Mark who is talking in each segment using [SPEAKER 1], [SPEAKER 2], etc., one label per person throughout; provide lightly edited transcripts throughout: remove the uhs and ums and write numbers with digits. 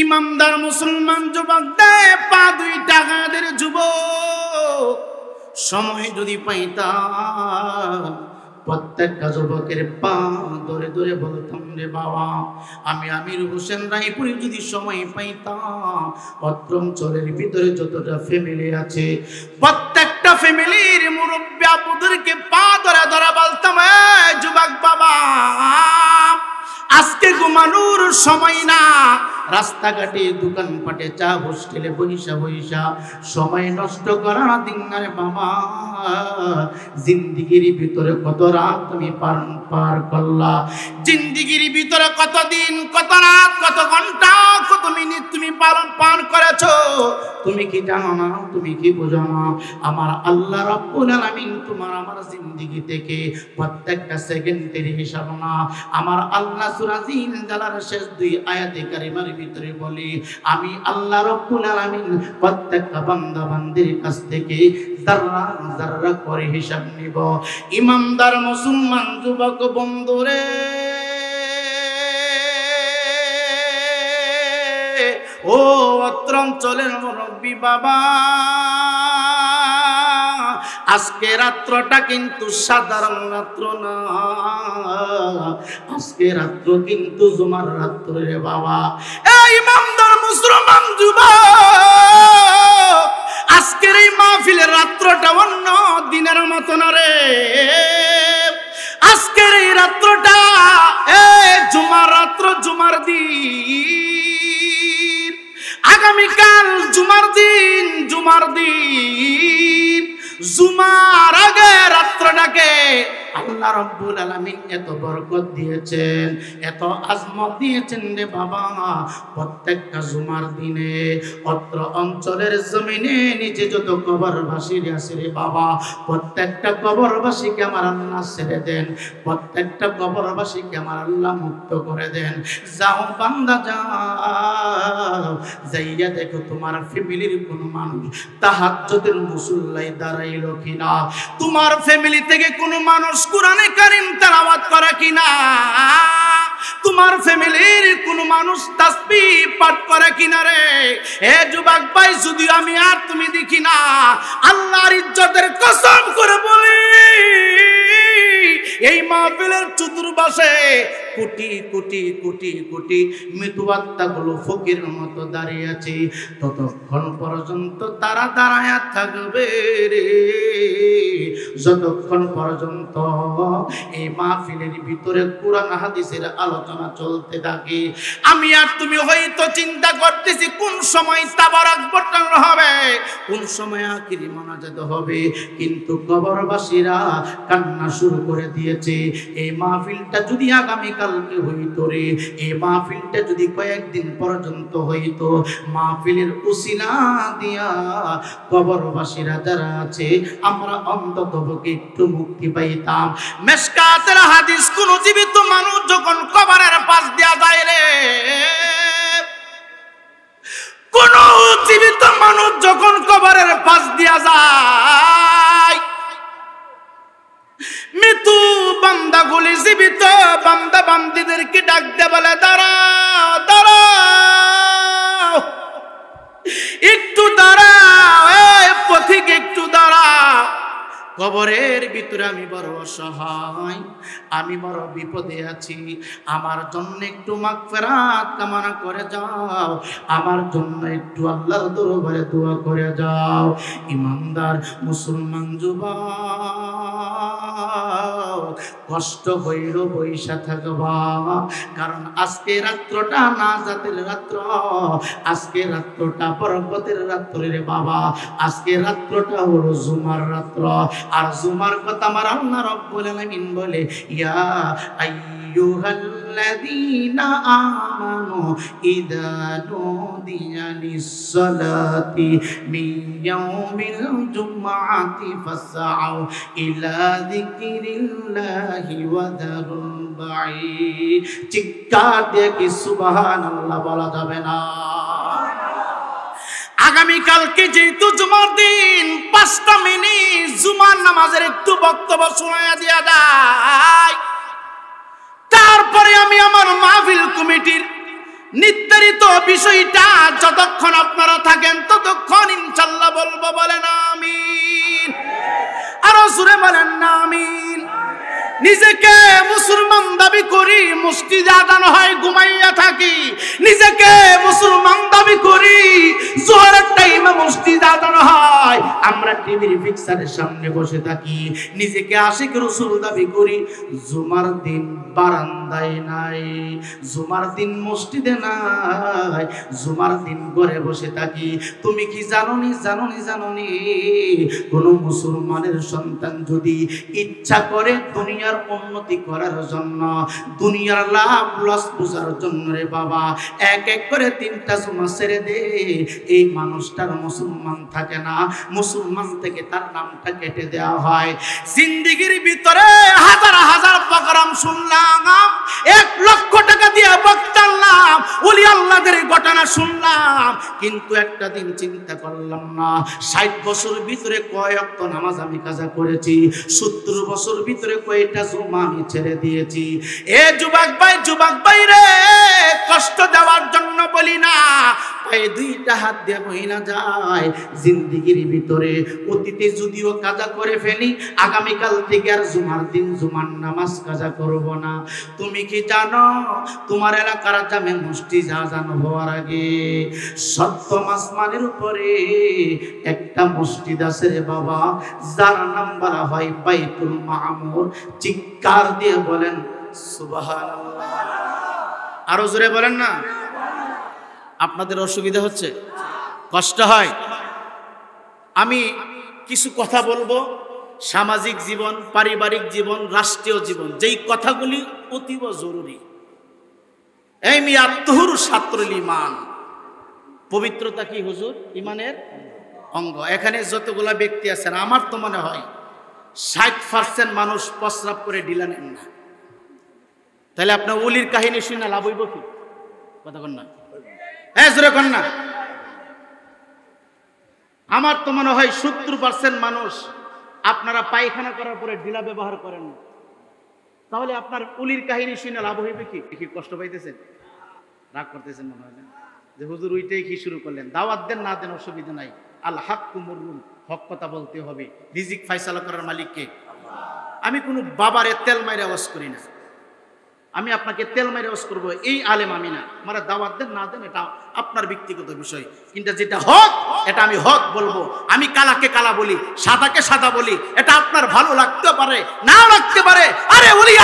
[SPEAKER 1] ইমানদার মুসলমান যুবক দেয় পা দুই টাকাদের যুবক সময় যদি পাইতাম প্রত্যেকটা যুবকের পা ধরে ধরে বলতাম রে বাবা আমি আমির হোসেন রায়পুরে যদি সময় পাইতাম অত্র অঞ্চলের ভিতরে যতটা ফ্যামিলি আছে প্রত্যেকটা ফ্যামিলির মুরব্বী আপুদেরকে পা ধরে ধরে বলতাম যুবক বাবা আজকে ঘুমানোর সময় না রাস্তাঘাটে দোকানপাটে চা হোস্টেলে বইসা বইসা সময় নষ্ট করা দিন না রে বাবা জিন্দিগির ভিতরে কত রাত তুমি পার করলা জিন্দিগির ভিতরে কত দিন কত রাত কত ঘন্টা কত মিনিট তুমি পার করেছো তুমি কি জানো না তুমি কি বুঝো না আমার আল্লাহ রাব্বুল আলামিন তোমার আমার জিন্দিগি থেকে প্রত্যেকটা সেকেন্ডের হিসাব না আমার আল্লাহ সূরা জিলজালার শেষ দুই আয়াতে কারিমার ভিতরে বলি আমি আল্লাহ রাব্বুল আলামিন প্রত্যেকটা বান্দা বান্দির কাছ থেকে যারা যারা করে হিসাব নিব ইমানদার মুসলমান যুবক বন্ধুরে ও অত্র অঞ্চলের মুরব্বী বাবা আজকে রাত্রটা কিন্তু সাধারণ রাত্র না আজকে রাত্র কিন্তু জুমার রাত্র রে বাবা এই ইমানদার মুসলমান যুবক আজকের এই মাহফিলের রাত্রটা অন্য দিনের মতো না রে আজকের এই রাত্রটা জুমার রাত্র জুমার দিন আগামীকাল জুমার দিন জুমার আগে রাত্রটাকে আল্লাহ রাব্বুল আলামিন এত বরকত দিয়েছেন এত আজমত দিয়েছেন রে বাবা প্রত্যেকটা জুমার দিনে অত্র অঞ্চলের জমিনে নিচে যত কবরবাসী আছে রে বাবা প্রত্যেকটা কবরবাসীকে আমার আল্লাহ ছেড়ে দেন প্রত্যেকটা কবরবাসীকে আমার আল্লাহ মুক্ত করে দেন যাও বান্দা যাও যাইয়া দেখো তোমার ফ্যামিলির কোন মানুষ তাহাজ্জুদের মুসল্লায় দাঁড়াইলো কিনা তোমার ফ্যামিলি থেকে কোন মানুষ কুরআনে কারীম তেলাওয়াত করে কিনা তোমার ফ্যামিলির কোন মানুষ তাসবিহ পাঠ করে কিনা রে হে যুবক ভাই যদি আমি আর তুমি দেখি না আল্লাহর ইজ্জতের কসম করে বলি এই মাহফিলের চতুর্পাশে কোটি কোটি কোটি কোটি মৃত্যু আত্মাগুলো ফকিরের মতো দাঁড়িয়ে আছে ততক্ষণ পর্যন্ত তারা দাঁড়ায়া থাকবে রে যতক্ষণ পর্যন্ত এই মাহফিলের ভিতরে কুরআন হাদিসের আলোচনা চলতে থাকে আমি আর তুমি হয়তো চিন্তা করতেছি কোন সময় তাবারাক বর্তন হবে কোন সময় আখিরি মোনাজাত হবে কিন্তু কবরবাসীরা কান্না শুরু করে দিয়েছে এই মাহফিলটা যদি আগামী কালকে হইতো রে এই মাহফিলটা যদি কয়েকদিন পর্যন্ত হইতো মাহফিলের উসিলা দিয়া কবরবাসীরা যারা আছে আমরা অন্তত একটু মুক্তি পাইতাম মিশকাতের হাদিস কোন জীবিত মানুষ যখন কবরের পাশ দিয়া যায় রে কোন জীবিত মানুষ যখন কবরের পাশ দিয়া যায় মৃত্যু বান্দাগুলি জীবিত বান্দা বান্দীদেরকে ডাক দে বলে দাঁড়াও দাঁড়াও একটু দাঁড়াও এই পথিক একটু দাঁড়াও কবরের ভিতরে আমি বড় অসহায় আমি বড় বিপদে আছি আমার জন্য একটু মাগফিরাত কামনা করে যাও আমার জন্য একটু আল্লাহর দরবারে দোয়া করে যাও ইমানদার মুসলমান যুবক কষ্ট হইল বৈশা থাকবা কারণ আজকে রাত্রটা নাজাতের রাত্র আজকে রাত্রটা বরকতের রাত্র রে বাবা আজকে রাত্রটা হলো জুমার রাত্র আর জুমার কথা আমার আল্লাহ রাব্বুল আলামিন বলে ইয়া আইয়ুহাল্লাযীনা আমানু ইযা নুদিয়া লিস-সালাতি মিন ইয়াউমিল জুমআতি ফাসআউ ইলা যিকরিল্লাহি ওয়া যারুল বাঈ চিৎকার দিয়ে কি সুবহানাল্লাহ বলা যাবে না আগামী কালকে যেহেতু জুমার দিন 5টা মিনিট জুমার নামাজের একটু বক্তব্য শোনায়া দিয়া যায় তারপরে আমি আমার মাহফিল কমিটির নির্ধারিত বিস্তারিত বিষয়টা যতক্ষণ আপনারা থাকেন ততক্ষণ ইনশাআল্লাহ বলবো, বলেন আমিন। আরো জোরে বলেন না আমিন। নিজেকে মুসলমান দাবি করি, মসজিদে আজান হয় ঘুমাইয়া থাকি। নিজেকে মুসলমান দাবি করি, জোহরের টাইমে মসজিদে আজান হয় আমরা টিভির পিকচারের সামনে বসে থাকি। নিজেকে আশিক রাসূল দাবি করি, জুমার দিন বারান্দায় নাই, জুমার দিন মসজিদে নাই, জুমার দিন ঘরে বসে থাকি। তুমি কি জানোনি কোন মুসলমানের সন্তান যদি ইচ্ছা করে দুনিয়ার উন্নতি করার জন্য, দুনিয়ার লাভ লস বোঝার জন্য রে বাবা, এক এক করে 3টা জুমা ছেড়ে দে, এই মানুষটার মুসলমান থাকে না, মুসলমান থেকে তার নামটা কেটে দেওয়া হয়। জিন্দেগির ভিতরে হাজার হাজার প্রোগ্রাম শুনলাম, 1 লক্ষ টাকা দিয়ে বক্তালাম, ওলি আল্লাহদের ঘটনা শুনলাম, কিন্তু একটা দিন চিন্তা করলাম না 60 বছর ভিতরে কয় ওয়াক্ত নামাজ আমি কাজা করেছি, 70 বছর ভিতরে কয়টা জুমা আমি ছেড়ে দিয়েছি। এ যুবক ভাই রে, কষ্ট দেওয়ার জন্য বলি না, পায়ে 2টা হাত দিয়ে বইনা যায়। জিন্দেগির ভিতরে অতীতে যদিও কাজা করে ফেলি, আগামীকাল থেকে আর জুমার দিন জুমার নামাজ কাজা করব না। তুমি কি জানো তোমার এলাকার জামে মসজিদ আজান হওয়ার আগে 7ম আসমানের উপরে একটা মসজিদ আছে রে বাবা, যার নাম বলা হয় বাইতুল মামুর। চিৎকার দিয়ে বলেন সুবহানাল্লাহ। আরো জোরে বলেন না। আপনাদের অসুবিধা হচ্ছে, কষ্ট হয়। আমি কিছু কথা বলবো, সামাজিক জীবন, পারিবারিক জীবন, রাষ্ট্রীয় জীবন, যেই কথাগুলি অতীব জরুরি। এই মিয়া তুহুর ছাত্রুল ঈমান, পবিত্রতা কি হুজুর? ঈমানের অঙ্গ। এখানে যতগুলা ব্যক্তি আছেন, আমার তো মনে হয় 60% মানুষ প্রস্রাব করে ঢিলা নেন না। তাহলে আপনার ওলির কাহিনী শুনে লাভ হইব কি? কথা কন না, হ্যাঁ জোরে কন না। আমার তো মনে হয় 70% মানুষ আপনারা পায়খানা করার পরে ঢিলা ব্যবহার করেন না। তাহলে আপনার ওলির কাহিনী শুনে লাভ হইবে কি? কি কষ্ট পাইতেছেন, রাগ করতেছেন মনে হয় না যে হুজুর ওইটাই কি শুরু করলেন? দাওয়াত দেন না দেন অসুবিধা নাই, আল হাক্কু মুররুন, হক কথা বলতে হবে। রিজিক ফায়সালা করার মালিক কে? আমি কোনো বাবারে তেল মাইরে আওয়াজ করি না, আমি আপনাকে তেল মেরে ওয়াজ করবো এই আলেম আমি না। আমার দাওয়াত দেন না দেন এটা আপনার ব্যক্তিগত বিষয়, কিন্তু যেটা হক এটা আমি হক বলবো। আমি কালাকে কালা বলি, সাদাকে সাদা বলি, এটা আপনার ভালো লাগতে পারে না লাগতে পারে। আরে ওলি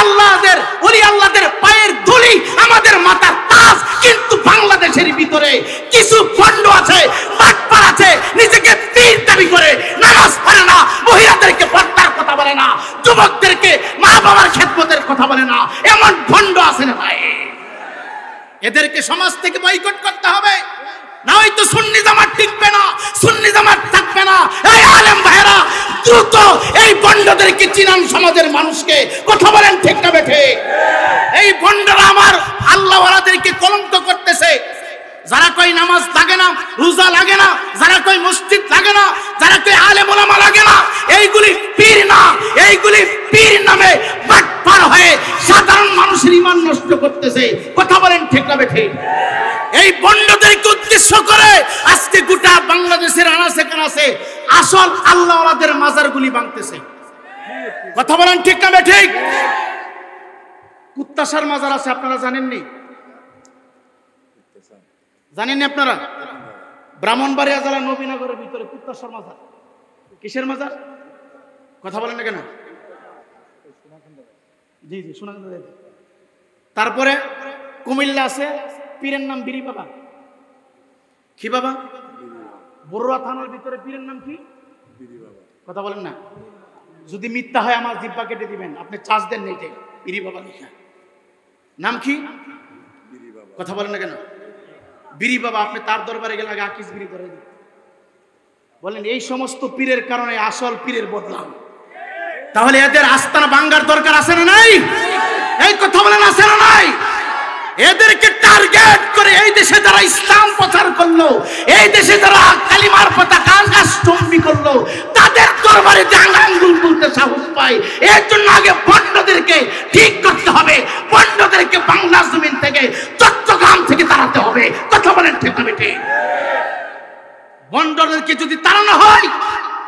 [SPEAKER 1] আল্লাহদের পায়ের ধুলি আমাদের মাথার তাজ। কিন্তু বাংলাদেশের ভিতরে কিছু ভণ্ড আছে, বাটপার আছে, নিজেকে পীর দাবি করে, নামাজ পড়ে না, মহিলাদেরকে পর্দার কথা বলে না, যুবকদেরকে মা বাবার খেদমতের কথা বলে না, এমন ভণ্ড আছে না ভাই। এদেরকে সমাজ থেকে বয়কট করতে হবে, না হয়তো সুন্নি জামাত টিকবে না, সুন্নি জামাত থাকবে না। এই আলেম ভাইরা দ্রুত এই ভণ্ডদেরকে চিনান সমাজের মানুষকে। কথা বলেন ঠিক না বেঠে? এই ভণ্ডরা আমার আল্লাহওয়ালাদেরকে কলঙ্ক করতেছে। যারা কই নামাজ লাগে না, রোজা লাগে না, যারা কই মসজিদ লাগে না, যারা কই আলেম ওলামা লাগে না, এইগুলি পীর না, এইগুলি পীর নামে বাটপার হয়ে সাধারণ মানুষের ঈমান নষ্ট করতেছে। কথা বলেন ঠিক না বেঠে? এই ভণ্ডদেরকে উদ্দেশ্য করে আজকে গোটা বাংলাদেশের আনাচে কানাচে আসল আল্লাহওয়ালাদের মাজারগুলি ভাঙতেছে। কথা বলেন ঠিক না বেঠে? কুত্তাসার মাজার আছে, আপনারা জানেননি? জানেননি আপনারা? ব্রাহ্মণবাড়িয়া জেলা নবীনগরের ভিতরে কুত্তাসার মাজার। কিসের মাজার? কথা বলেন না কেন? জি জি সোনাকান্দা। তারপরে কুমিল্লা আছে, পীরের নাম বিরি বাবা। কি বাবা? বড়ুয়া থানার ভিতরে পীরের নাম কি? কথা বলেন না। যদি মিথ্যা হয় আমার জিব্বা কেটে দিবেন, আপনি চার্জ দেন নেটে, বিরি বাবা লেখা। নাম কি? কথা বলেন না কেন? বিরি বাবা। আপনি তার দরবারে গেলে আগে আকিস বিরি করে দিন। বলেন এই সমস্ত পীরের কারণে আসল পীরের বদলাম। তাহলে এদের আস্তানা ভাঙার দরকার আছে না নাই? এই কথা বলেন আছে না নাই? এদেরকে টার্গেট করে এই দেশে যারা ইসলাম প্রচার করলো, এই দেশে যারা কালিমার পতাকা আকাশচুম্বী করলো, তাদের দরবারে আঙ্গুল তুলতে সাহস পায়। এর জন্য আগে ভণ্ডদেরকে ঠিক করতে হবে, ভণ্ডদেরকে বাংলা জমিন থেকে, চট্টগ্রাম থেকে তাড়াতে হবে। ঠিক না বেটে? বন্ডদেরকে যদি তাড়ানো হয়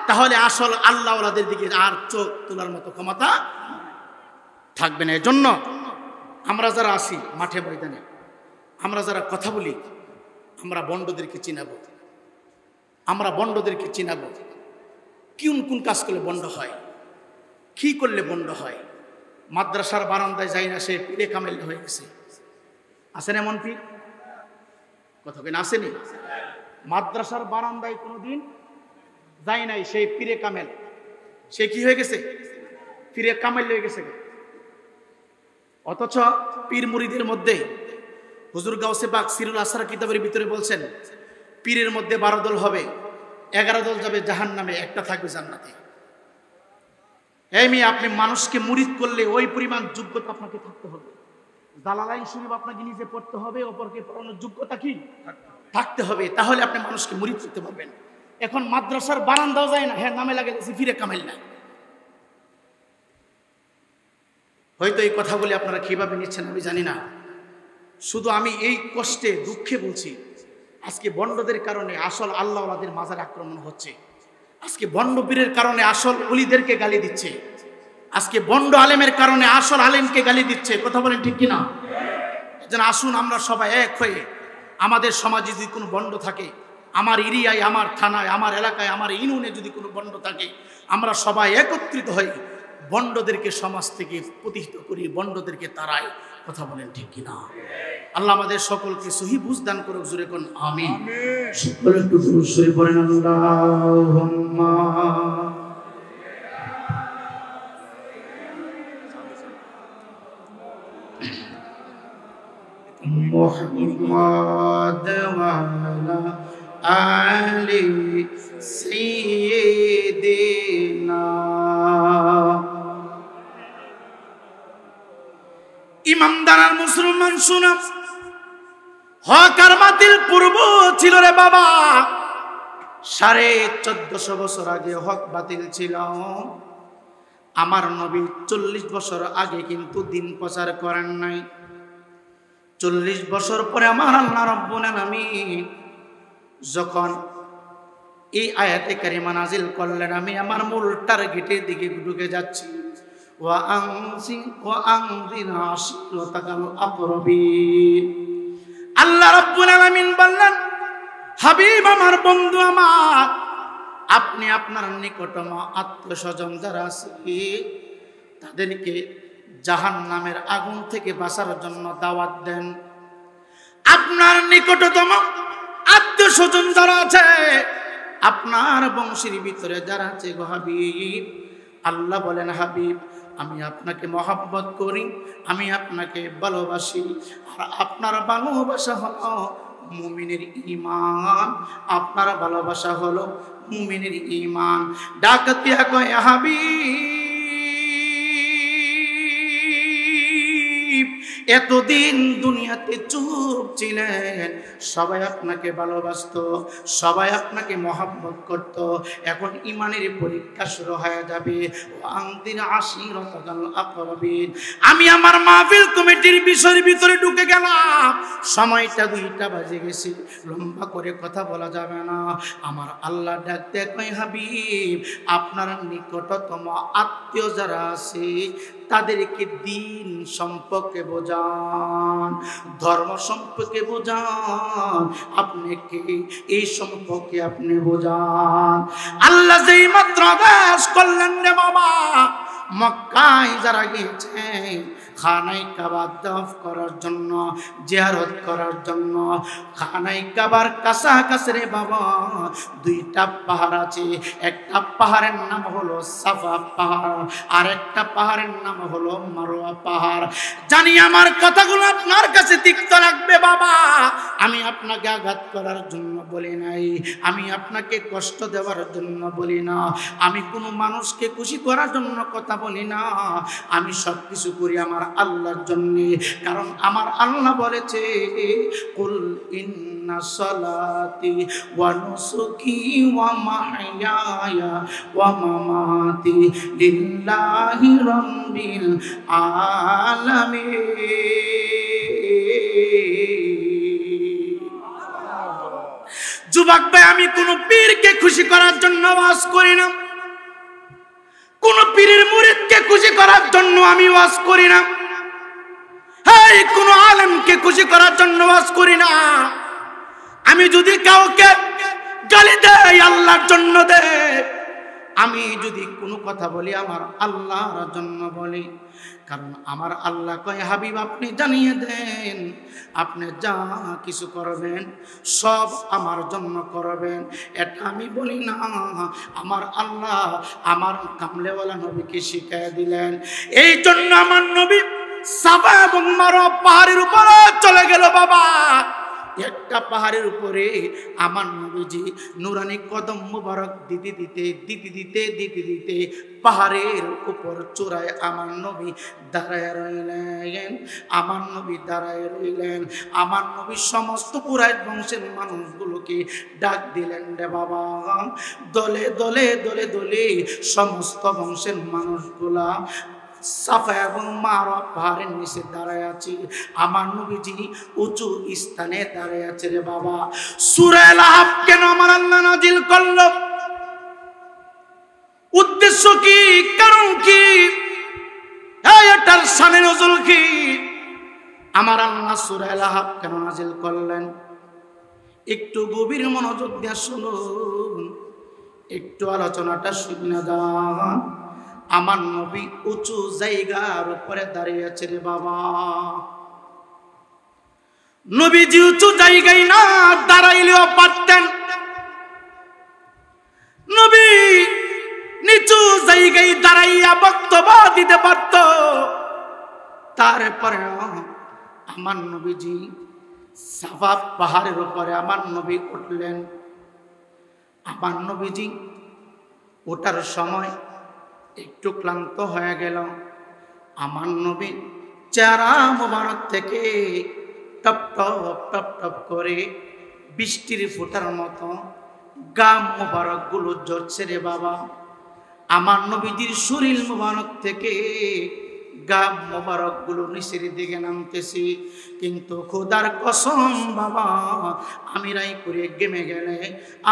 [SPEAKER 1] তাহলে আসল আল্লাহ ওয়ালাদের দিকে আর চোখ তোলার মতো ক্ষমতা থাকবে না। এজন্য আমরা যারা আসি মাঠে ময়দানে, আমরা যারা কথা বলি, আমরা বন্ডদেরকে চিনাবো, আমরা বন্ডদেরকে চিনাবো। কোন কোন কাজ করলে বন্ড হয়, কি করলে বন্ড হয়। মাদ্রাসার বারান্দায় যাই না, সে পীরে কামেল হয়ে গেছে। আসেন এমন পীর? কথা কেন আসেনি? মাদ্রাসার বারান্দায় কোনোদিন যাই নাই, সেই পীরে কামেল, সে কি হয়ে গেছে? পীরে কামেল হয়ে গেছে। অথচ পীর মুরিদের মধ্যে হুজুর গাউসে পাক সিরুল আসরার কিতাবের ভিতরে বলছেন, পীরের মধ্যে 12 দল হবে, 11 দল যাবে জাহান্নামে, একটা থাকবে জান্নাতে। এই মেয়ে, আপনি মানুষকে মুরিদ করলে ওই পরিমাণ যোগ্যতা আপনাকে থাকতে হবে। জালালাইন শরীফ আপনাকে নিজে পড়তে হবে, অপরকে পড়ানোর যোগ্যতা কি থাকতে হবে, তাহলে আপনি মানুষকে মুরিদ করতে পারবেন। এখন মাদ্রাসার বারান্দাও যায় না, হ্যাঁ নামে লাগে ফিরে কামাইল না। হয়তো এই কথাগুলি আপনারা কিভাবে নিচ্ছেন আমি জানি না। শুধু আমি এই কষ্টে দুঃখে বলছি, আজকে বন্ডদের কারণে আসল আল্লাহ ওয়ালাদের মাজার আক্রমণ হচ্ছে। আজকে বন্ড পীরের কারণে আসল ওলিদেরকে গালি দিচ্ছে। আজকে বন্ড আলেমের কারণে আসল আলেমকে গালি দিচ্ছে। কথা বলেন ঠিক কিনা? যেন আসুন আমরা সবাই এক হয়ে, আমাদের সমাজে যদি কোনো বন্ড থাকে, আমার এরিয়ায়, আমার থানায়, আমার এলাকায়, আমার ইউনিয়নে যদি কোনো বন্ড থাকে, আমরা সবাই একত্রিত হই, বন্ডদেরকে সমাজ থেকে প্রতিহিত করি, বন্ডদেরকে তাড়াই। কথা বলেন ঠিক কিনা? আল্লাহ আমাদের সকলকে সহি বুঝ দান করুক। জোরে কোন আমিন। সকলে একটু দুরূদ শরীফ পড়েন। আল্লাহুম্মা মুহাম্মাদ ওয়া আলা আলি সাইয়্যিদিনা। ইমানদার আর মুসলমান শুনো, হক আর বাতিল পূর্ব ছিল রে বাবা। 1450 বছর আগে হক বাতিল ছিল। আমার নবী 40 বছর আগে কিন্তু দিন প্রচার করেন নাই। 40 বছর পরে আমার আল্লাহ রাব্বুল আলামিন যখন এই আয়াতে কারিমা নাজিল করলেন, আমি আমার মূল টার্গেটের দিকে ঢুকে যাচ্ছি। আল্লাহ রাব্বুল আলামিন বললেন, হাবিব আমার, বন্ধু আমার, আপনি আপনার নিকটতম আত্মীয়স্বজন যারা আছে তাদেরকে জাহান্নামের আগুন থেকে বাঁচার জন্য দাওয়াত দেন। আপনার নিকটতম আত্মীয়স্বজন যারা আছে, আপনার বংশের ভিতরে যারা আছে গো হাবিব, আল্লাহ বলেন, হাবিব আমি আপনাকে মহব্বত করি, আমি আপনাকে ভালোবাসি। আর আপনার ভালোবাসা হলো মুমিনের ঈমান, আপনার ভালোবাসা হলো মুমিনের ঈমান। ডাক দিয়া কয়, হাবিব এতদিন দুনিয়াতে চুপ ছিলেন, সবাই আপনাকে ভালোবাসতো, সবাই আপনাকে মহব্বত করত। এখন ঈমানের পরীক্ষা শুরু হয়ে যাবে। আনদির আশিরাতাল আকরাবিন। আমি আমার মাহফিল কমিটির বিষয়ের ভিতরে ঢুকে গেলাম, সময়টা 2টা বাজে গেছে, লম্বা করে কথা বলা যাবে না। আমার আল্লাহ ডাকতে কয়, হাবিব আপনার নিকটতম আত্মীয় যারা আছে তাদেরকে দিন সম্পর্কে বোঝান, ধর্ম সম্পর্কে বোঝান, আপনি কে এই সম্পর্কে আপনি বোঝান। আল্লাহ যেই মাত্র আদেশ করলেন রে বাবা, মক্কায় যারা গিয়েছে খানায় কাবা তওয়াফ করার জন্য, জিয়ারত করার জন্য, খানায় কাবার কাছাকাছি রে বাবা 2টা পাহাড় আছে। একটা পাহাড়ের নাম হলো সাফা পাহাড়, আর একটা পাহাড়ের নাম হলো মারওয়া পাহাড়। জানি আমার কথাগুলো আপনার কাছে তিক্ত লাগবে বাবা, আমি আপনাকে আঘাত করার জন্য বলি নাই, আমি আপনাকে কষ্ট দেওয়ার জন্য বলি না, আমি কোনো মানুষকে খুশি করার জন্য কথা বলি না। আমি সব কিছু করি আমার আল্লাহর জন্য, কারণ আমার আল্লাহ বলেছে, কুল ইন্না সালাতি ওয়া নুসুকি ওয়া মাহইয়ায়া ওয়া মামাতি লিল্লাহি রাব্বিল আলামিন। যুবক ভাই, আমি কোন পীরকে খুশি করার জন্য ওয়াজ করি না, কোন পীরের মুরিদকে খুশি করার জন্য আমি ওয়াজ করি না, হ্যাঁ কোন আলেমকে খুশি করার জন্য ওয়াজ করি না। আমি যদি কাউকে গালি দেই আল্লাহর জন্য দেই, আমি যদি কোনো কথা বলি আমার আল্লাহর জন্য বলি। কারণ আমার আল্লাহ কয়, হাবিব আপনি জানিয়ে দেন আপনি যা কিছু করবেন সব আমার জন্য করবেন। এটা আমি বলি না, আমার আল্লাহ আমার কামলেওয়ালা নবীকে শিখিয়ে দিলেন। এই জন্য আমার নবী সাফা এবং মারওয়া পাহাড়ের উপরে চলে গেল। বাবা, একটা পাহাড়ের উপরে আমার নবীজি নুরানি কদম মুবারক দিতে দিতে পাহাড়ের উপর চূড়ায় আমার নবী দাঁড়ায় রইলেন। আমার নবী দাঁড়ায় রইলেন। আমার নবী সমস্ত কুরাইশ বংশের মানুষগুলোকে ডাক দিলেন, রে বাবা, দলে দলে দলে দলে সমস্ত বংশের মানুষগুলা সাফা এবং মারওয়া পাহাড়ের নিচে দাঁড়ায় আছে। আমার নবীজি উঁচু স্থানে দাঁড়ায় আছে। রে বাবা, সূরা লাহাব কেন আমার আল্লাহ নাজিল করল? উদ্দেশ্য কি, কারণ কি, এটার শানে নজুল কি? আমার আল্লাহ সূরা লাহাব কেন নাজিল করলেন? একটু গভীর মনোযোগ দিয়ে শুনুন, একটু আলোচনাটা শুনে যান। আমার নবী উঁচু জায়গার উপরে দাঁড়িয়ে আছে। রে বাবা, নবীজি উঁচু জায়গায় না দাঁড়াইলেও পারতেন, নবী নিচু জায়গায় দাঁড়াইয়া বক্তব্য দিতে পারত। তারপরে আমার নবীজি সাফা পাহাড়ের উপরে আমার নবী উঠলেন। আমার নবীজি ওঠার সময় একটু ক্লান্ত হয়ে গেল। আমার নবী চেহারা মোবারক থেকে টপ টপ টপ টপ করে বৃষ্টির ফোঁটার মতো গাম মোবারক গুলো ঝরছে। রে বাবা, আমার নবীজির শরীর মোবারক থেকে গাম মোবারক গুলো নিচের দিকে নামতেছে। কিন্তু খোদার কসম বাবা, আমি রাই করে গেমে গেলে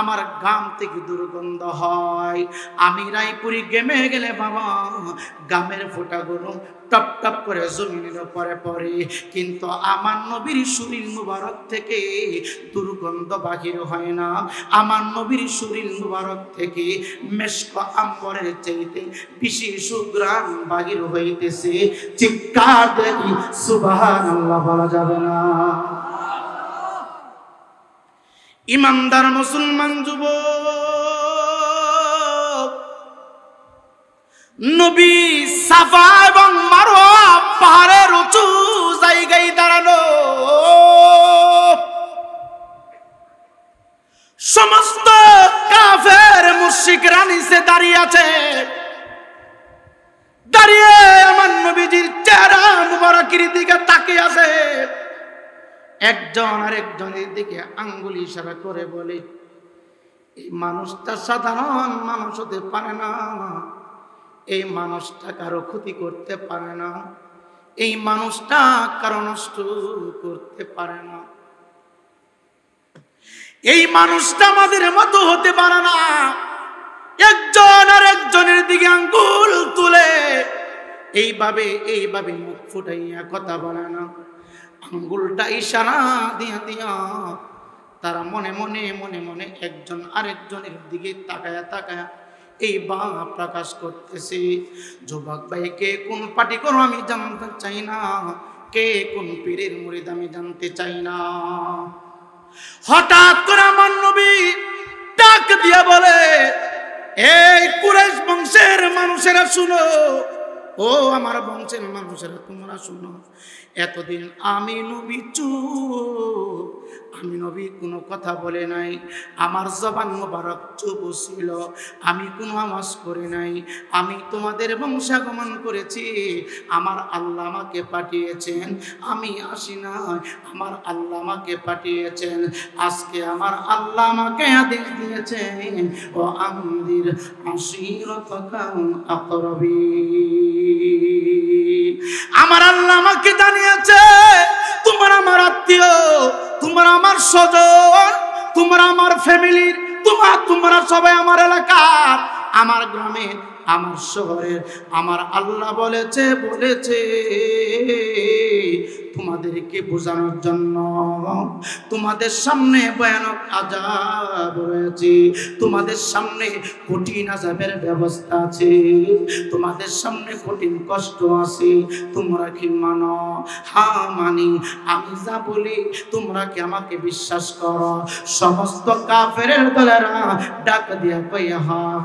[SPEAKER 1] আমার গাম থেকে দুর্গন্ধ হয়। আমি রাই করে গেমে গেলে বাবা গামের ফোঁটাগুলো টপ টপ করে জমিনের উপরে পড়ে, কিন্তু আমার নবীর শরীর মুবারক থেকে দুর্গন্ধ বাহির হয় না। আমার নবীর শরীর মুবারক থেকে মেশক আম্বরের চাইতে বেশি সুঘ্রাণ বাহির হইতেছে। চিৎকার দেখি সুবহানাল্লাহ বলা যাবে না? ইমানদার মুসলমান যুবক, নবী সাফা এবং মারওয়া পাহাড়ের উঁচু জায়গায় দাঁড়ানো। সমস্ত কাফের মুশরিকরা নিচে দাঁড়িয়ে আছে। দাঁড়িয়ে আমার নবীজির চেহারা মুবারকের দিকে তাকিয়ে আছে। একজন আরেকজনের দিকে আঙ্গুল ইশারা করে বলে, এই মানুষটা সাধারণ মানুষ হতে পারে না, এই মানুষটা কারো ক্ষতি করতে পারে না, এই মানুষটা কারো নষ্ট করতে পারে না, এই মানুষটা আমাদের মতো হতে পারে না। একজন আর একজনের দিকে আঙ্গুল তুলে এইভাবে মুখ ফুটাইয়া কথা বলে না, আঙ্গুলটা ইশারা দিয়া দিয়া তারা মনে মনে মনে মনে একজন আরেকজনের দিকে তাকায়া তাকায়া এই ভাব প্রকাশ করতেছে। যুবক ভাই, কে কোন পার্টি করো আমি জানতে চাই না, কে কোন পীরের মুরিদ আমি জানতে চাই না। হঠাৎ করে আমার নবী ডাক দিয়া বলে, এই কুরাইশ বংশের মানুষেরা শুনো, ও আমার বংশের মানুষেরা তোমরা শুনো। এতদিন আমি নবী চুপ, আমি নবী কোনো কথা বলে নাই, আমার জবান মোবারক চুপ ছিল, আমি কোনো আওয়াজ করে নাই। আমি তোমাদের বংশাগমন করেছি, আমার আল্লাহ আমাকে পাঠিয়েছেন, আমি আসি নাই, আমার আল্লাহ আমাকে পাঠিয়েছেন। আজকে আমার আল্লাহ আমাকে আদেশ দিয়েছেন, ও আনদির আশিরাতাকাল আকরাবিন। আমার আল্লাহ আমাকে জানিয়েছে, তোমার আমার আত্মীয়, তোমার আমার স্বজন, তোমরা আমার ফ্যামিলির, তোমরা সবাই আমার এলাকার, আমার গ্রামের, আমার শহরের। আমার আল্লাহ বলেছে তোমাদেরকে বোঝানোর জন্য তোমাদের সামনে ভয়ানক আযাব রয়েছে, তোমাদের সামনে কঠিন আযাবের ব্যবস্থা আছে, তোমাদের সামনে কঠিন কষ্ট আছে। তোমরা কি মানো? হ্যাঁ মানি। আমি যা বলি তোমরা কি আমাকে বিশ্বাস করো? সমস্ত কাফেরের দলেরা ডাক দিয়া কইয়া হ্যাঁ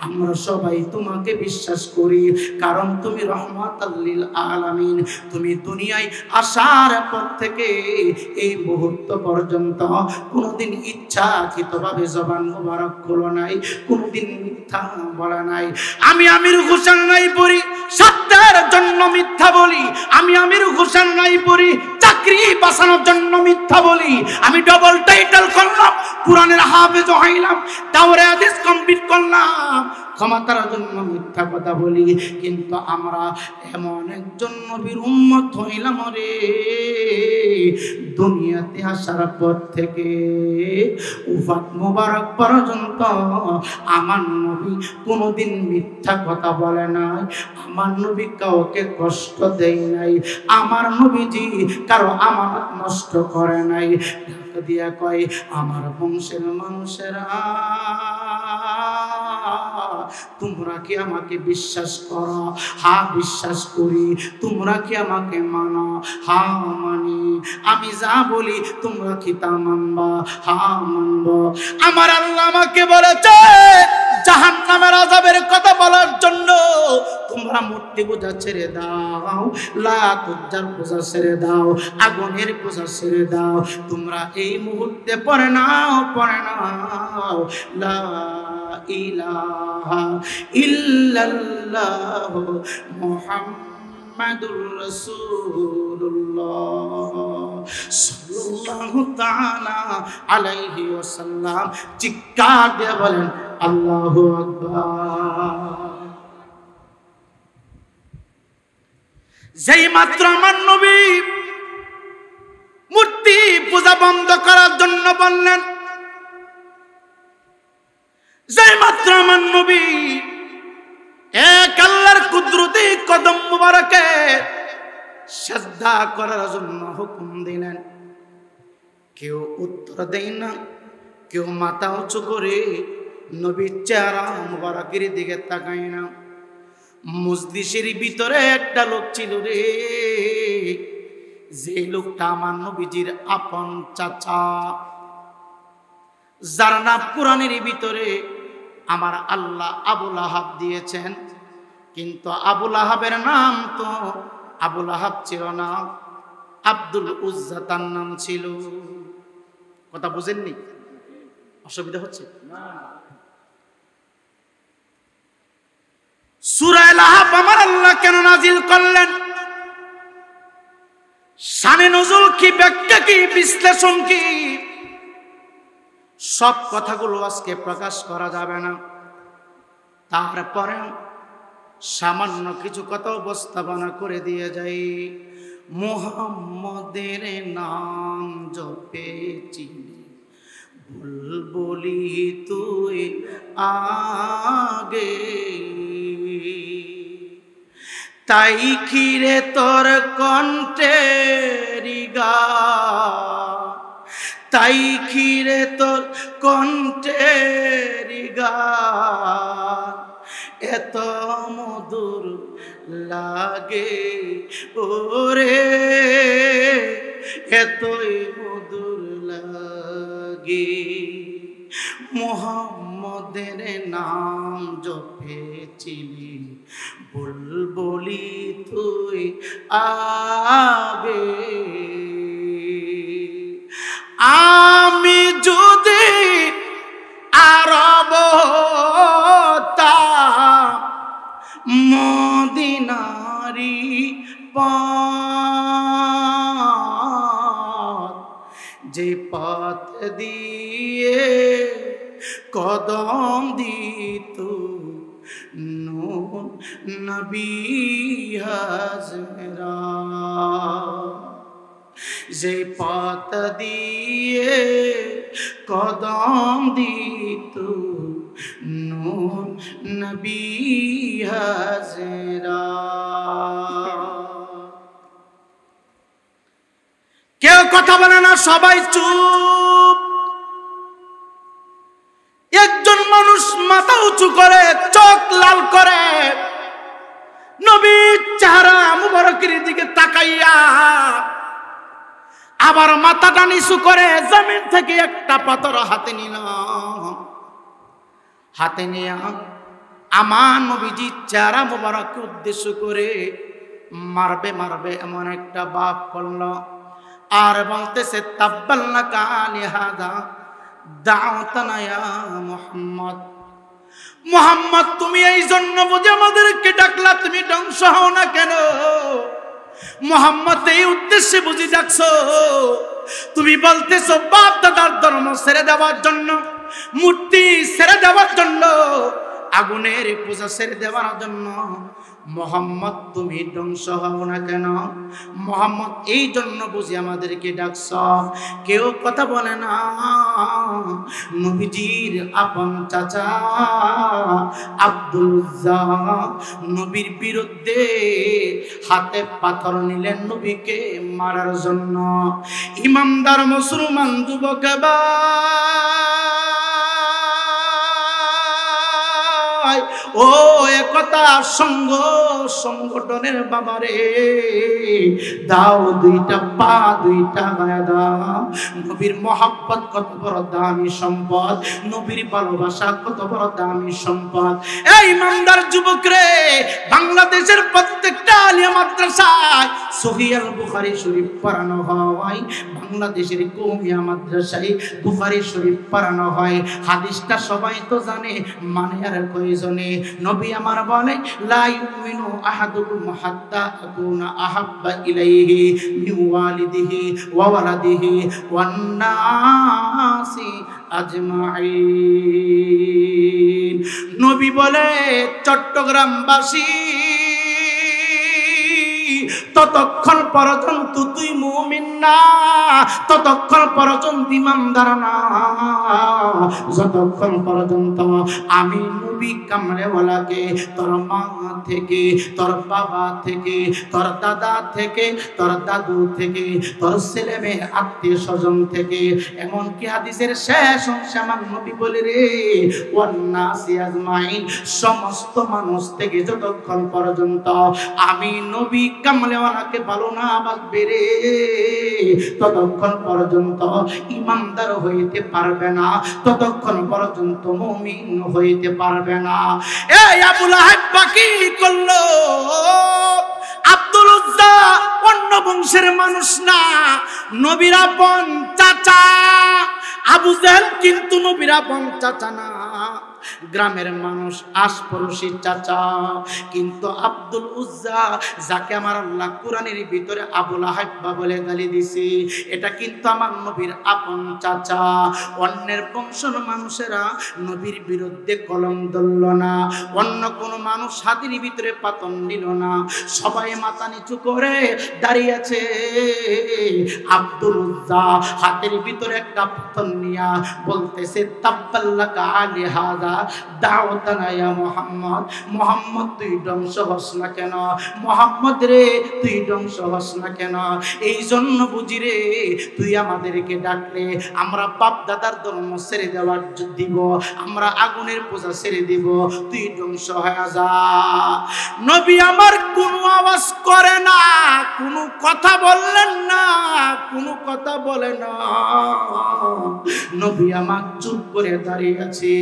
[SPEAKER 1] আমরা সবাই তোমাকে বিশ্বাস করি, কারণ তুমি রহমাতাল লিল আলামিন। তুমি দুনিয়ায় আসার পর থেকে এই মুহূর্ত পর্যন্ত কোনোদিন ইচ্ছাকৃতভাবে জবান মোবারক খোলো নাই, কোনোদিন মিথ্যা বলা নাই। আমি আমির হোসেন নাই পড়ি সত্যের জন্য মিথ্যা বলি, আমি আমির হোসেন নাই পড়ি চাকরি বাঁচানোর জন্য মিথ্যা বলি। আমি ডবল টাইটেল করলাম, কোরআনের হাফেজ হইলাম, তাওরাত হাদিস কমপ্লিট করলাম, ক্ষমতার জন্য মিথ্যা কথা বলি। কিন্তু আমরা এমন একজন নবীর উম্মত হইলাম রে, দুনিয়াতে আসার পর থেকে উফাত মোবারক পর্যন্ত আমার নবী কোনোদিন মিথ্যা কথা বলে নাই, আমার নবী কাউকে কষ্ট দেয় নাই, আমার নবীজি কারো আমানত নষ্ট করে নাই। ডাক দিয়া কয় আমার বংশের মানুষেরা তোমরা কি আমাকে বিশ্বাস করো? হ্যাঁ বিশ্বাস করি। তোমরা কি আমাকে মানো? হ্যাঁ মানি। আমি যা বলি তোমরা কি তা মানবা? হ্যাঁ মানব। আমার আল্লাহ আমাকে বলেছে জাহান্নামের আযাবের কথা বলার জন্য তোমরা মূর্তি পূজা ছেড়ে দাও, লাত উজ্জার পূজা ছেড়ে দাও, আগুনের পূজা ছেড়ে দাও। তোমরা এই মুহূর্তে পড়ে নাও লা ইলাহা ইল্লাল্লাহ মুহাম্মাদুর রাসূলুল্লাহ সাল্লাল্লাহু তাআলা আলাইহি ওয়াসাল্লাম। চিৎকার দিয়ে বলেন আল্লাহু আকবার। যেই মাত্র আমার নবী মূর্তি পূজা বন্ধ করার জন্য বললেন, যেই মাত্র আমার নবী এক আল্লাহর কুদরতি কদম মুবারকে সিজদা করার জন্য হুকুম দিলেন, কেউ উত্তর দেয় না, কেউ মাথা উঁচু করে নবীর চেহারা মুবারকের দিকে তাকায় না। মজলিসের ভিতরে একটা লোক ছিল রে, যে লোকটা আমার নবীজির আপন চাচা, যার নাম কোরআনের ভিতরে আমার আল্লাহ আবুল আহাব দিয়েছেন। কিন্তু আবুল আহাবের নাম তো আবুল আহাব ছিল না, আব্দুল উজ্জা তার নাম ছিল। কথা বুঝেননি? অসুবিধা হচ্ছে? সূরা আল-আহব আমার আল্লাহ কেন নাজিল করলেন? শানে নজুল কি, ব্যাখ্যা কি, বিশ্লেষণ কি, সব কথাগুলো আজকে প্রকাশ করা যাবে না। তারপরে সামান্য কিছু কথা উপস্থাপনা করে দিয়ে যাই। মুহাম্মদের নাম জপেছি বুলবুলি তুই আগে, তাই খিরে তোর কণ্ঠের গান, তাই খিরে তোর কণ্ঠের গান এত মধুর লাগে ওরে, এতই মধুর লাগে। মুহাম্মদের নাম জপেছিলি বুলবুলি তুই আগে, আমি যদি আরব হতাম মদিনারি পথ, যে পথ দিয়ে কদম দিত নূর নবী হাজরা, যে পথ দিয়ে কদম দিত নূর নবী হাজরা। কেউ কথা বলে না, সবাই চুপ। একজন মানুষ মাথা উঁচু করে, চোখ লাল করে, নবীর চেহারা মুবারকের দিকে তাকাইয়া আবার মাথাটা নিচু করে জমিন থেকে একটা পাথর হাতে নিল। হাতে নিয়ে আমার নবীজির চেহারা মুবারককে উদ্দেশ্য করে মারবে মারবে এমন একটা ভাব করলো, আর বলতেছে তাব্বাল্লাকা লিহাযা দাওতানা ইয়া মুহাম্মদ। মুহাম্মদ, তুমি এই জন্য বুঝে আমাদেরকে ডাকলা, তুমি ধ্বংস হও না কেন? মুহাম্মদ, এই উদ্দেশ্যে বুঝি ডাকছো? তুমি বলতেছো বাপ দাদার ধর্ম ছেড়ে দেওয়ার জন্য, মূর্তি ছেড়ে দেওয়ার জন্য, আগুনের পূজা ছেড়ে দেওয়ার জন্য। মুহাম্মদ, তুমি ধ্বংস হও না কেন? মুহাম্মদ, এই জন্য বুঝি আমাদেরকে ডাকছ? কেউ কথা বলে না। নবীজির আপন চাচা আব্দুল উজ্জা নবীর বিরুদ্ধে হাতে পাথর নিলেন নবীকে মারার জন্য। ইমানদার মুসলমান যুবক ও একতা সঙ্গ সংগঠনের বাবারে, দাও দুইটা পা দুইটা গায়ে দাও। নবীর মহব্বত কত বড় দামি সম্পদ, নবীর ভালোবাসা কত বড় দামি সম্পদ। এই ইমানদার যুবক রে, বাংলাদেশের প্রত্যেকটা আলিয়া মাদ্রাসায় সহিহ আল বুখারী শরীফ পড়ানো হয়, বাংলাদেশের কওমিয়া মাদ্রাসায় বুখারী শরীফ পড়ানো হয়। হাদিসটা সবাই তো জানে, মানে আর কয়জনে? নবী আমার বলে লা ইউমিনু আহাদুকুম হাত্তা আকুনা আহাব্বা ইলাইহি মিন ওয়ালিদিহি ওয়া ওয়ালাদিহি ওয়ান নাসি আজমাইন। নবী বলে চট্টগ্রামবাসী ততক্ষণ পর্যন্ত তুই মুমিন না, ততক্ষণ পর্যন্ত ইমানদার না, যতক্ষণ পর্যন্ত আমি নবী কামলেওয়ালাকে তোর মা থেকে, তোর বাবা থেকে, তোর দাদা থেকে, তোর দাদু থেকে, তোর ছেলে মেয়ে আত্মীয় স্বজন থেকে, এমনকি হাদিসের শেষ অংশে আমার নবী বলে রে ওয়ান নাসি আজমাইন, সমস্ত মানুষ থেকে যতক্ষণ পর্যন্ত আমি নবী কামলেওয়ালাকে ভালো না বাসবে রে, ততক্ষণ পর্যন্ত ইমানদার হইতে পারবে না, ততক্ষণ পর্যন্ত মুমিন হইতে পারবে না। এই আবু লাহাব কি করলো? আব্দুল উজ্জা অন্য বংশের মানুষ না, নবীর আপন চাচা। আবু জেহেল কিন্তু নবীর আপন চাচা না, গ্রামের মানুষ, আশপড়শির চাচা। কিন্তু আব্দুল উজ্জা, যাকে আমার আল্লাহ কোরআনের ভিতরে আবু লাহাব বলে গালি দিছে, এটা কিন্তু আমার নবীর আপন চাচা। অন্যের বংশের মানুষেরা নবীর বিরুদ্ধে কলম ধরল না, অন্য কোন মানুষ হাতির ভিতরে পাতন নিল না, সবাই মাথা নিচু করে দাঁড়িয়েছে। আব্দুল উজ্জা হাতের ভিতরে একটা পাথর নিয়া বলতেছে তাব্বাল্লাকা লিহাযা দাওতানা ইয়া মুহাম্মদ। মুহাম্মদ, তুই ধ্বংস হস না কেন? মুহাম্মদ রে, তুই ধ্বংস হস না কেন? এই জন্য বুঝি রে তুই আমাদেরকে ডাকলে আমরা বাপ দাদার ধর্ম ছেড়ে দেওয়ার দিব, আমরা আগুনের পূজা ছেড়ে দিব, তুই ধ্বংস হয়ে যা। নবী আমার কোনো আওয়াজ করে না, কোনো কথা বললেন না, কোনো কথা বলে না। নবী আমার চুপ করে দাঁড়িয়ে আছে।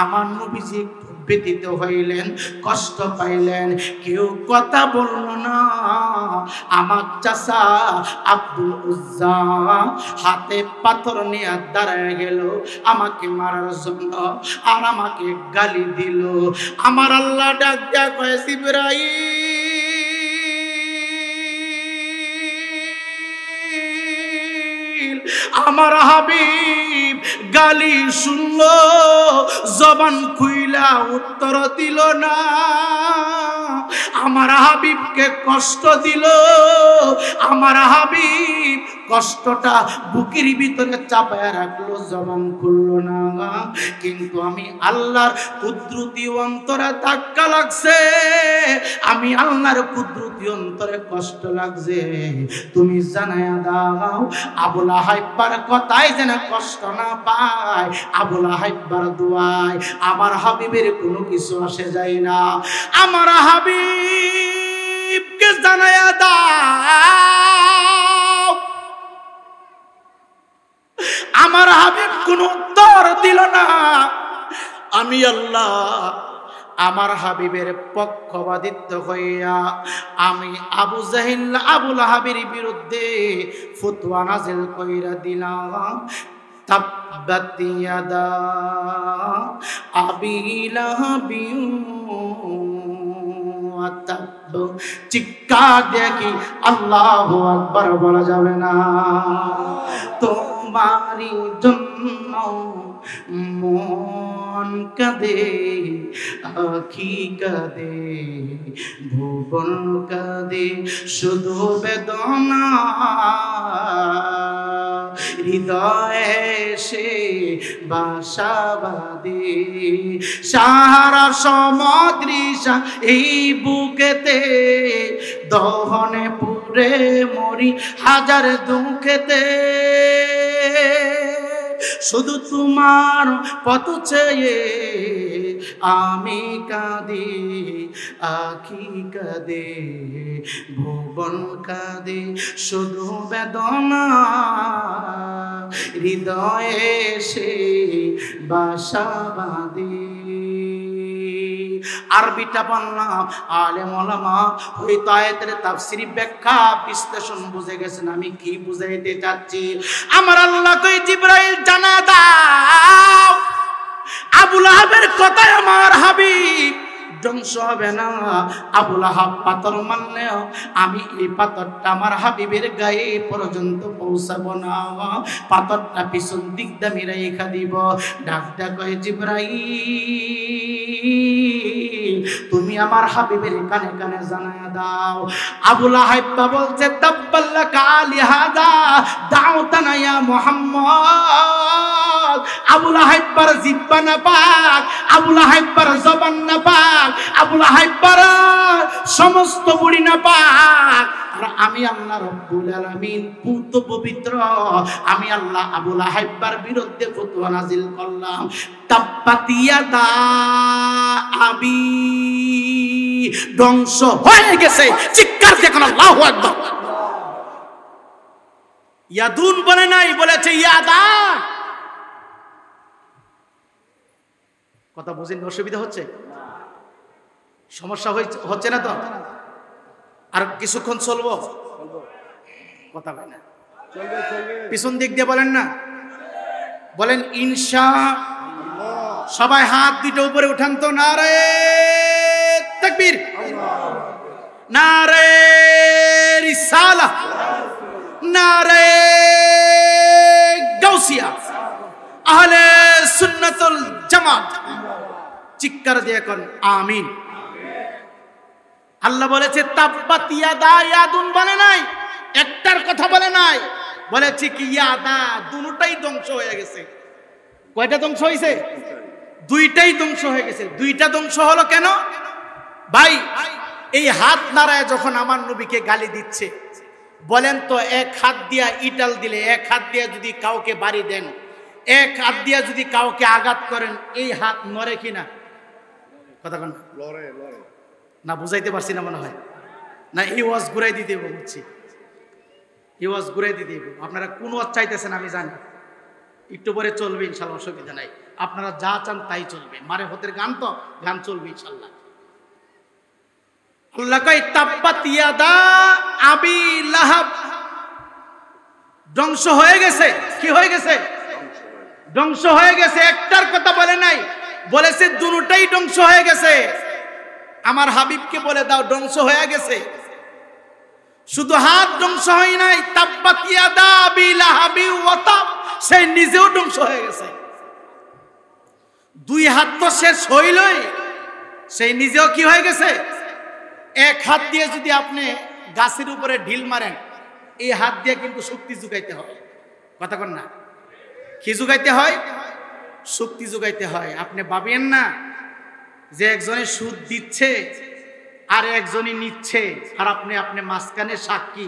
[SPEAKER 1] আমার নবীজি ব্যতীত হইলেন, কষ্ট পাইলেন, কেউ কথা বলল না। আমার চাচা আব্দুল উজ্জা হাতে পাথর নিয়ে দাঁড়ায় গেল আমাকে মারার জন্য, আর আমাকে গালি দিল। আমার আল্লাহ ডাক দেয়া কয় জিবরাইল, আমার হাবিব গালি শুনলো, জবান খুইলা উত্তর দিল না। আমার হাবিবকে কষ্ট দিল, আমার হাবিব কষ্টটা বুকের ভিতরে চাপায় রাখলো, জবান খুললো না। কিন্তু আমি আল্লাহর কুদরতি অন্তরে ধাক্কা লাগছে, আমি আল্লাহর কুদরতি অন্তরে কষ্ট লাগছে, তুমি জানায়া দাও আবু লাহাইবার কথাই যেন কষ্ট না পায়, আবু লাহাইবার দোয়ায় আমার হাবিবের কোনো কিছু আসে যায় না। আমার হাবিবকে জানায়া দাও। আমার হাবিব কোনো উত্তর দিল না। আমি আল্লাহ আমার হাবিবের পক্ষপাতিত্ব হইয়া আমি আবু জাহিল আবু লাহাবের বিরুদ্ধে ফতোয়া নাযিল কইরা দিলাম। তাব্বাত ইয়াদা আবি লাহাবিন ওয়া তাব। চিৎকার দেখি আল্লাহু আকবার বলা যাবে না। তোমারই জন্য মন কাঁদে, আখি কাঁদে, ভুবন কাঁদে, শুধু বেদনা হৃদয়ে সে বাসা বাঁধে। সাহারা সমুদ্রিশা এই বুকেতে, দহনে পুরে মরি হাজার দুঃখেতে, শুধু তোমার পথ চেয়ে আমি কাঁদি, আখি কাঁদে, ভুবন কাঁদে, শুধু বেদনা হৃদয়ে সে বাসা বাঁধে। আরবিটা বললাম, আলেম ওলামা হয়তো আয়াতের তাফসীর ব্যাখ্যা বিশ্লেষণ বুঝে গেছেন আমি কি বুঝাইতে চাচ্ছি। আমার আল্লাহ কই জিবরাইল জানা দাও আবু লাহাবের কথায় আমার হাবিব ধ্বংস হবে না। আবু লাহাব পাথর মানলে আমি এই পাথরটা আমার হাবিবের গায়ে পর্যন্ত পৌঁছাবো না, পাথরটা পিছন দিক দিয়ে মেরে রেখে দিব। ডাকটা কয় জিবরাইল তুমি আমার হাবিবের কানে কানে জানায়া দাও। আবু লাহাব বলছে তাব্বাল্লাকা লিহাদা দাউতানা ইয়া মুহাম্মদ। আবু লাহাব জিব্বা না পাক, আবু লাহাব জবান না পাক, আবু লাহাব সমস্ত বুড়ি না পাক। আর আমি আল্লাহ রব্বুল আলামিন পূর্ণ পবিত্র, আমি আল্লাহ আবু লাহাবের বিরুদ্ধে ফতোয়া নাযিল করলাম। তাব্বাত ইয়াদা আবি, ধ্বংস হয়ে গেছে। চিৎকার দেখুন আল্লাহু আকবার। ইয়াদুন বলে নাই, বলেছে ইয়াদা। কথা বুঝেন? অসুবিধা হচ্ছে? সমস্যা হচ্ছে না তো? আর কিছুক্ষণ চলবো? কথা হয় না, পিছন দিক দিয়ে বলেন না, বলেন ইনশাআল্লাহ। সবাই হাত দুটো উপরে উঠান তো। নারে তাকবীর, নারে রিসালাহ, নারে গাউসিয়া, আহলে সুন্নাতুল জামাত। চিৎকার দিয়ে কোন আমিন। আল্লাহ বলেছে তাব্বাত ইয়াদা, ইয়াদুন বলে নাই, একটার কথা বলে নাই, বলেছে কি ইয়াদা, দুটোই ধ্বংস হয়ে গেছে। কয়টা ধ্বংস হয়েছে? দুইটাই ধ্বংস হয়ে গেছে। দুইটা ধ্বংস হলো কেন ভাই? এই হাত নাড়ায় যখন আমার নবীকে গালি দিচ্ছে, বলেন তো এক হাত দিয়া ইটাল দিলে, এক হাত দিয়া যদি কাউকে বাড়ি দেন, এক হাত দিয়া যদি কাউকে আঘাত করেন, এই হাত নড়ে কিনা? কথা বলেন না, বুঝাইতে পারছি না মনে হয়। না এই ওয়াজ ঘুরাই দিতে বলছি, এই ওয়াজ ঘুরাই দিতে। আপনারা কোন ওয়াজ চাইতেছেন আমি জানি, একটু পরে চলবে ইনশাল্লাহ, অসুবিধা নাই। আপনারা যা চান তাই চলবে। মারে হতের গান তো, গান চলবে ইনশাল্লাহ। আল্লাহ কয় তাব্বাত ইয়াদা আবি লাহাব, ধ্বংস হয়ে গেছে। কি হয়ে গেছে? ধ্বংস হয়ে গেছে। একটার কথা বলে নাই, বলেছে দুটোই ধ্বংস হয়ে গেছে। আমার হাবিবকে বলে দাও ধ্বংস হয়ে গেছে। শুধু হাত ধ্বংস হয় নাই, তাব্বাত ইয়াদা আবি লাহাবি ওয়া তাব, সে নিজেও ধ্বংস হয়ে গেছে। দুই হাত তো শেষ হইলই, সেই নিজেও কি হয়ে গেছে? এক হাত দিয়ে যদি আপনি গাছের উপরে ঢিল মারেন, এই হাত দিয়ে কিন্তু শক্তি যোগাইতে হয়। কথা কন না? কি যোগাইতে হয়? শক্তি যোগাইতে হয়। আপনি ভাবেন না যে একজনে সুদ দিচ্ছে আর একজনই নিচ্ছে, আর আপনি মাঝখানে সাক্ষী,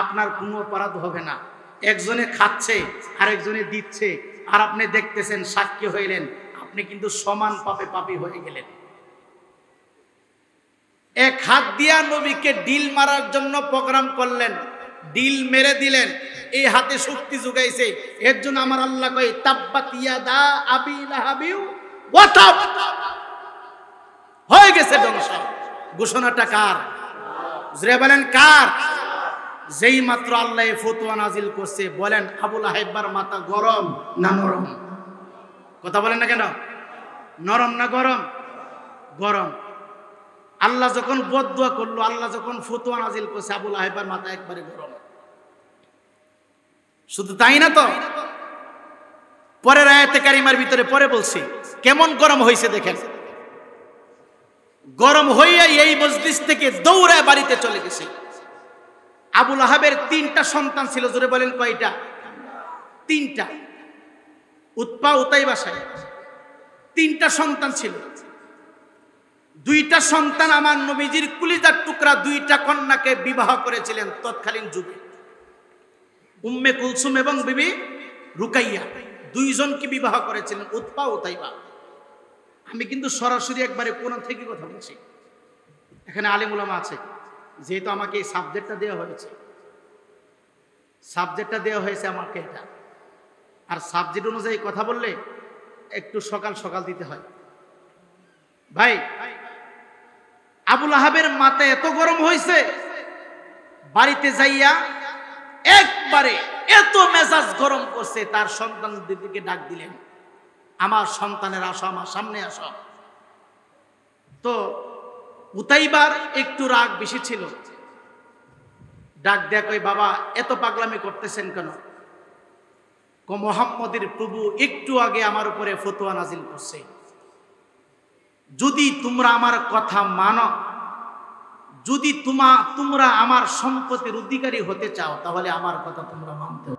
[SPEAKER 1] আপনার কোনো অপরাধ হবে না। একজনে খাচ্ছে আর একজনে দিচ্ছে, আর আপনি দেখতেছেন, সাক্ষী হইলেন, আপনি কিন্তু সমান পাপে পাপী হয়ে গেলেন। এক হাত দিয়া নবীকে ডিল মারার জন্য প্রোগ্রাম করলেন, ডিল মেরে দিলেন, এই হাতে শক্তি যোগাইছে। এর জন্য আমার আল্লাহ কয় তাব্বাত ইয়াদা আবি লাহাবিউ ওয়া তাব, হয়ে গেছে ধ্বংস। ঘোষণাটা কার? জোরে বলেন কার? যেই মাত্র আল্লাহ ফতোয়া নাজিল করছে, বলেন আবু লাহাবের মাথা গরম না নরম? কথা বলেন না কেন? নরম না গরম? গরম। আল্লাহ যখন বদদুয়া করলো, আল্লাহ যখন ফতোয়া নাজিল করছে, আবু লাহাবের মাথা একবারে গরম। শুধু তাই না তো, পরের আয়াতে কারিমার ভিতরে পরে বলছি কেমন গরম হয়েছে দেখেন। গরম হইয়া এই মজলিস থেকে দৌড়ায় বাড়িতে চলে গেছে। আবু লাহাবের 3টা সন্তান ছিল। জোরে বলেন কয়টা? 3টা। উতপা উতাইবা সাহেব 3টা সন্তান ছিল। 2টা সন্তান আমার নবীজির কুলিজার টুকরা 2টা কন্যাকে বিবাহ করেছিলেন তৎকালীন যুগে। উম্মে কুলসুম এবং বিবি রুকাইয়া, 2 জনকে বিবাহ করেছিলেন, উতপা উতাইবা। আমি কিন্তু সরাসরি একবারে কোরআন থেকে কথা বলছি। এখানে আলেম উলামা আছে, যেহেতু আমাকে এই সাবজেক্টটা দেওয়া হয়েছে আমাকে এটা, আর সাবজেক্ট অনুযায়ী কথা বললে একটু সকাল সকাল দিতে হয়। ভাই, আবু লাহাবের মাথা এত গরম হয়েছে, বাড়িতে যাইয়া একবারে এত মেজাজ গরম করছে, তার সন্তানদের দিকে ডাক দিলেন, আমার সন্তানের আসো, আমার সামনে আসো। তো উতাইবার একটু রাগ বেশি ছিল, ডাক দেয়া কই, বাবা এত পাগলামি করতেছেন কেন? মুহাম্মদের প্রভু একটু আগে আমার উপরে ফতোয়া নাজিল করছে, যদি তোমরা আমার কথা মানো, যদি তোমরা আমার সম্পত্তির অধিকারী হতে চাও, তাহলে আমার কথা তোমরা মানতে হবে।